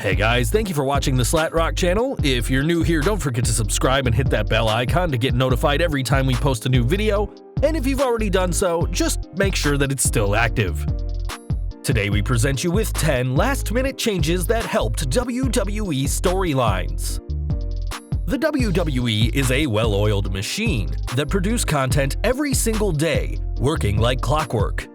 Hey guys, thank you for watching the Slat Rock channel. If you're new here, don't forget to subscribe and hit that bell icon to get notified every time we post a new video. And if you've already done so, just make sure that it's still active. Today we present you with 10 last-minute changes that helped WWE storylines. The WWE is a well-oiled machine that produces content every single day, working like clockwork.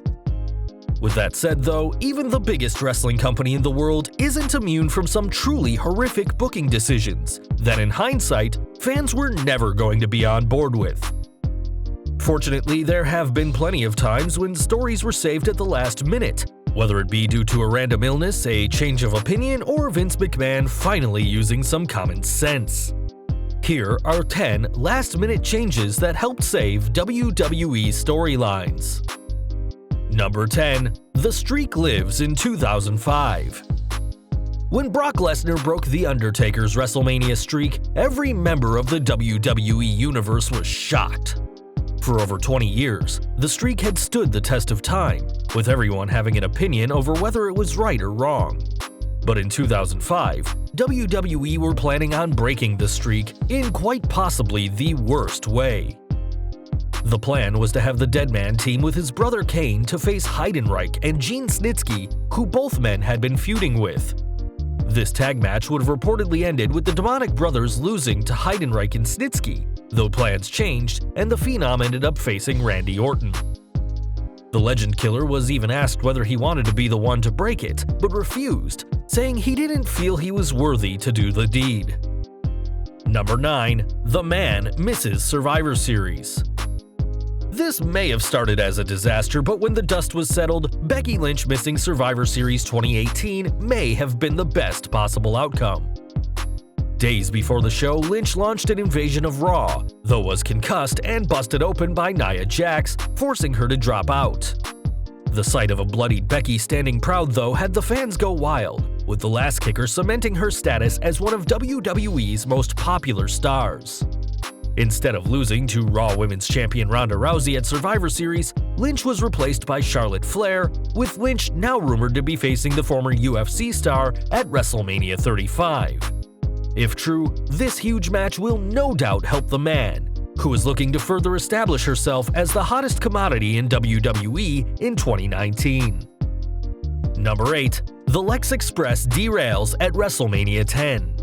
With that said though, even the biggest wrestling company in the world isn't immune from some truly horrific booking decisions that in hindsight, fans were never going to be on board with. Fortunately, there have been plenty of times when stories were saved at the last minute, whether it be due to a random illness, a change of opinion, or Vince McMahon finally using some common sense. Here are 10 last-minute changes that helped save WWE storylines. Number 10. The streak lives in 2005. When Brock Lesnar broke The Undertaker's WrestleMania streak, every member of the WWE Universe was shocked. For over 20 years, the streak had stood the test of time, with everyone having an opinion over whether it was right or wrong. But in 2005, WWE were planning on breaking the streak in quite possibly the worst way. The plan was to have the Deadman team with his brother Kane to face Heidenreich and Gene Snitsky, who both men had been feuding with. This tag match would have reportedly ended with the Demonic Brothers losing to Heidenreich and Snitsky, though plans changed and the Phenom ended up facing Randy Orton. The Legend Killer was even asked whether he wanted to be the one to break it, but refused, saying he didn't feel he was worthy to do the deed. Number 9. The Man misses Survivor Series. This may have started as a disaster, but when the dust was settled, Becky Lynch missing Survivor Series 2018 may have been the best possible outcome. Days before the show, Lynch launched an invasion of Raw, though was concussed and busted open by Nia Jax, forcing her to drop out. The sight of a bloodied Becky standing proud, though, had the fans go wild, with the last kicker cementing her status as one of WWE's most popular stars. Instead of losing to Raw Women's Champion Ronda Rousey at Survivor Series, Lynch was replaced by Charlotte Flair, with Lynch now rumored to be facing the former UFC star at WrestleMania 35. If true, this huge match will no doubt help the Man, who is looking to further establish herself as the hottest commodity in WWE in 2019. Number 8. The Lex Express derails at WrestleMania 10.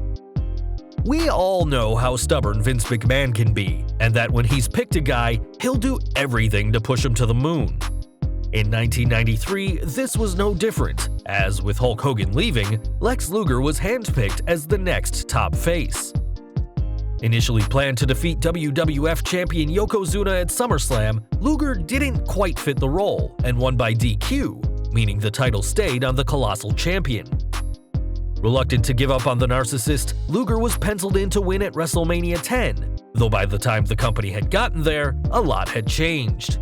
We all know how stubborn Vince McMahon can be, and that when he's picked a guy, he'll do everything to push him to the moon. In 1993, this was no different, as with Hulk Hogan leaving, Lex Luger was handpicked as the next top face. Initially planned to defeat WWF champion Yokozuna at SummerSlam, Luger didn't quite fit the role and won by DQ, meaning the title stayed on the Colossal Champion. Reluctant to give up on the narcissist, Luger was penciled in to win at WrestleMania 10, though by the time the company had gotten there, a lot had changed.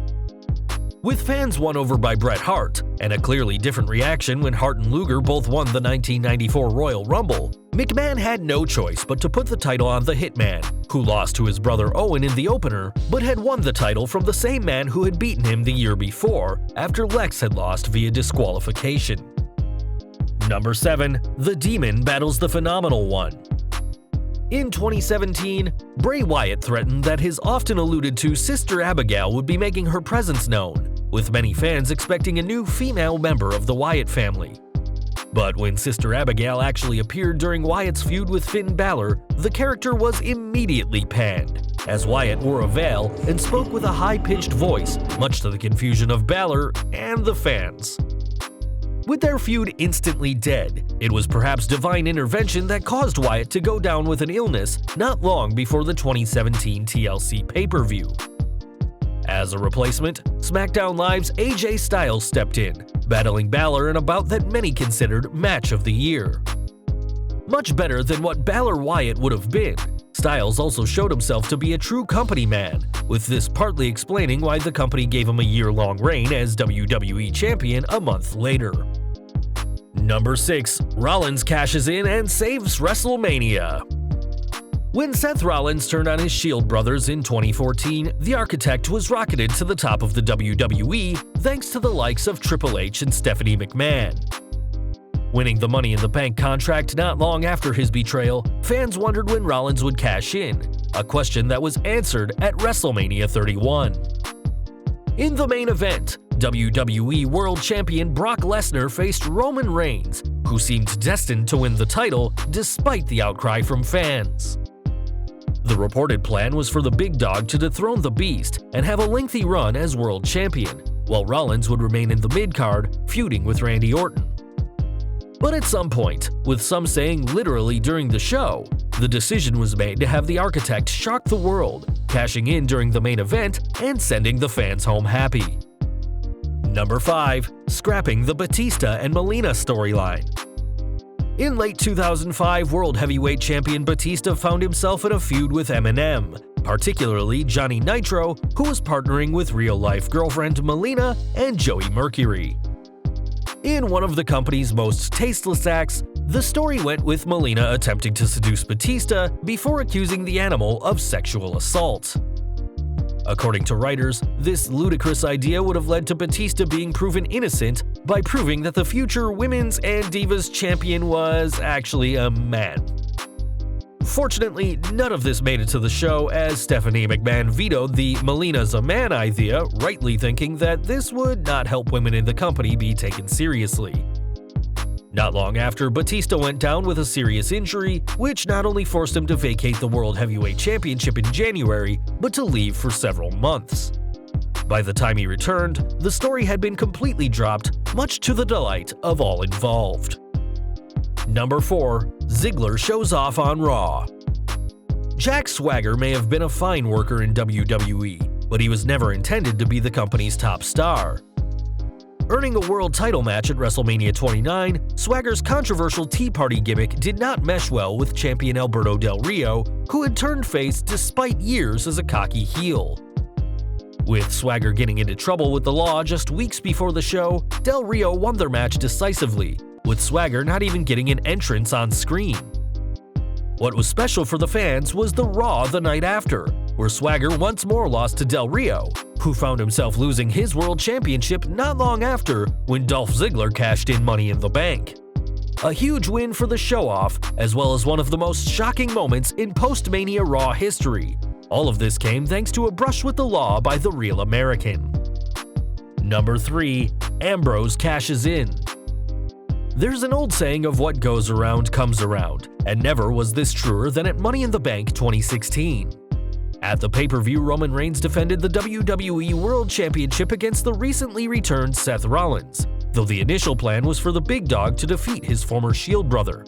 With fans won over by Bret Hart, and a clearly different reaction when Hart and Luger both won the 1994 Royal Rumble, McMahon had no choice but to put the title on the Hitman, who lost to his brother Owen in the opener, but had won the title from the same man who had beaten him the year before, after Lex had lost via disqualification. Number 7. The Demon battles the Phenomenal One. In 2017, Bray Wyatt threatened that his often alluded to Sister Abigail would be making her presence known, with many fans expecting a new female member of the Wyatt family. But when Sister Abigail actually appeared during Wyatt's feud with Finn Balor, the character was immediately panned, as Wyatt wore a veil and spoke with a high-pitched voice, much to the confusion of Balor and the fans. With their feud instantly dead, it was perhaps divine intervention that caused Wyatt to go down with an illness not long before the 2017 TLC pay-per-view. As a replacement, SmackDown Live's AJ Styles stepped in, battling Balor in a bout that many considered match of the year. Much better than what Balor Wyatt would have been, Styles also showed himself to be a true company man, with this partly explaining why the company gave him a year-long reign as WWE Champion a month later. Number 6. Rollins cashes in and saves WrestleMania. When Seth Rollins turned on his Shield brothers in 2014, the Architect was rocketed to the top of the WWE thanks to the likes of Triple H and Stephanie McMahon. Winning the Money in the Bank contract not long after his betrayal, fans wondered when Rollins would cash in, a question that was answered at WrestleMania 31. In the main event, WWE World Champion Brock Lesnar faced Roman Reigns, who seemed destined to win the title despite the outcry from fans. The reported plan was for the big dog to dethrone the Beast and have a lengthy run as world champion, while Rollins would remain in the mid-card, feuding with Randy Orton. But at some point, with some saying literally during the show, the decision was made to have the architect shock the world, cashing in during the main event and sending the fans home happy. Number 5. Scrapping the Batista and Melina storyline. In late 2005, World Heavyweight Champion Batista found himself in a feud with Eminem, particularly Johnny Nitro, who was partnering with real-life girlfriend Melina and Joey Mercury. In one of the company's most tasteless acts, the story went with Melina attempting to seduce Batista before accusing the animal of sexual assault. According to writers, this ludicrous idea would have led to Batista being proven innocent by proving that the future Women's and Divas champion was actually a man. Fortunately, none of this made it to the show, as Stephanie McMahon vetoed the Melina's a man idea, rightly thinking that this would not help women in the company be taken seriously. Not long after, Batista went down with a serious injury, which not only forced him to vacate the World Heavyweight Championship in January, but to leave for several months. By the time he returned, the story had been completely dropped, much to the delight of all involved. Number 4. Ziggler shows off on Raw. Jack Swagger may have been a fine worker in WWE, but he was never intended to be the company's top star. Earning a world title match at WrestleMania 29, Swagger's controversial Tea Party gimmick did not mesh well with champion Alberto Del Rio, who had turned face despite years as a cocky heel. With Swagger getting into trouble with the law just weeks before the show, Del Rio won their match decisively, with Swagger not even getting an entrance on screen. What was special for the fans was the Raw the night after, where Swagger once more lost to Del Rio, who found himself losing his world championship not long after when Dolph Ziggler cashed in Money in the Bank. A huge win for the show-off, as well as one of the most shocking moments in post-Mania Raw history. All of this came thanks to a brush with the law by the Real American. Number 3. Ambrose cashes in. There's an old saying of what goes around comes around, and never was this truer than at Money in the Bank 2016. At the pay-per-view, Roman Reigns defended the WWE World Championship against the recently returned Seth Rollins, though the initial plan was for the big dog to defeat his former Shield brother.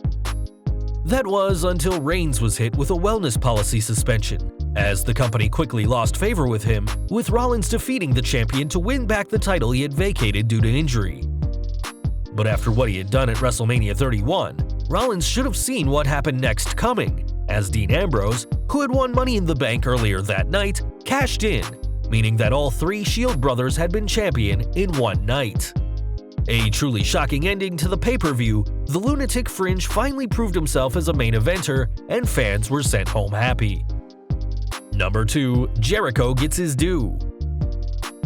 That was until Reigns was hit with a wellness policy suspension, as the company quickly lost favor with him, with Rollins defeating the champion to win back the title he had vacated due to injury. But after what he had done at WrestleMania 31, Rollins should have seen what happened next coming, as Dean Ambrose, who had won Money in the Bank earlier that night, cashed in, meaning that all 3 Shield brothers had been champion in one night. A truly shocking ending to the pay-per-view, the Lunatic Fringe finally proved himself as a main eventer, and fans were sent home happy. Number 2. Jericho gets his due.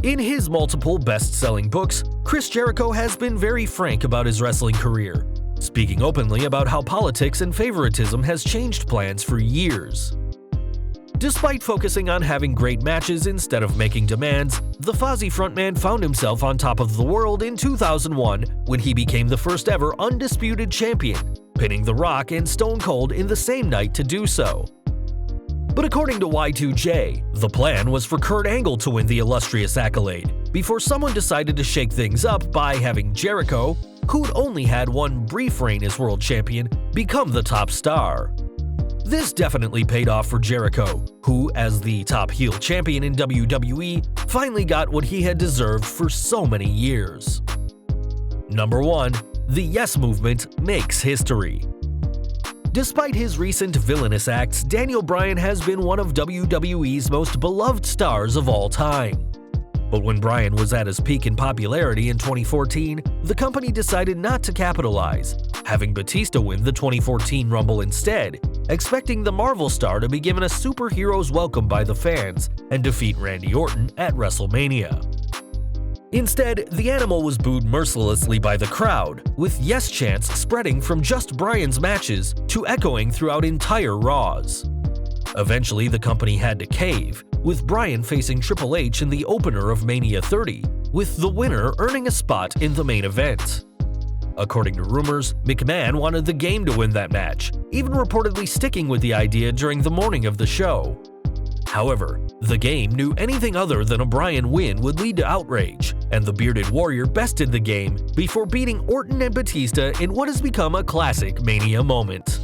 In his multiple best-selling books, Chris Jericho has been very frank about his wrestling career, speaking openly about how politics and favoritism has changed plans for years. Despite focusing on having great matches instead of making demands, the Fozzy frontman found himself on top of the world in 2001 when he became the first ever undisputed champion, pinning The Rock and Stone Cold in the same night to do so. But according to Y2J, the plan was for Kurt Angle to win the illustrious accolade, before someone decided to shake things up by having Jericho, who'd only had one brief reign as world champion, become the top star. This definitely paid off for Jericho, who, as the top heel champion in WWE, finally got what he had deserved for so many years. Number 1. The Yes Movement makes history. Despite his recent villainous acts, Daniel Bryan has been one of WWE's most beloved stars of all time. But when Bryan was at his peak in popularity in 2014, the company decided not to capitalize, having Batista win the 2014 Rumble instead, expecting the Marvel star to be given a superhero's welcome by the fans and defeat Randy Orton at WrestleMania. Instead, the animal was booed mercilessly by the crowd, with yes chants spreading from just Bryan's matches to echoing throughout entire Raws. Eventually, the company had to cave, with Bryan facing Triple H in the opener of Mania 30, with the winner earning a spot in the main event. According to rumors, McMahon wanted the Game to win that match, even reportedly sticking with the idea during the morning of the show. However, the Game knew anything other than a Bryan win would lead to outrage, and the Bearded Warrior bested the Game before beating Orton and Batista in what has become a classic Mania moment.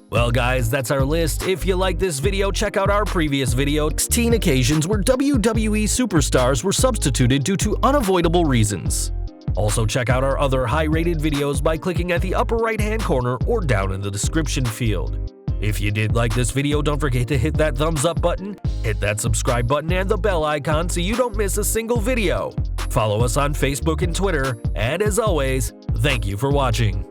Well guys, that's our list. If you like this video, check out our previous video, 16 occasions where WWE superstars were substituted due to unavoidable reasons. Also check out our other high-rated videos by clicking at the upper right-hand corner or down in the description field. If you did like this video, don't forget to hit that thumbs up button, hit that subscribe button and the bell icon so you don't miss a single video. Follow us on Facebook and Twitter, and as always, thank you for watching.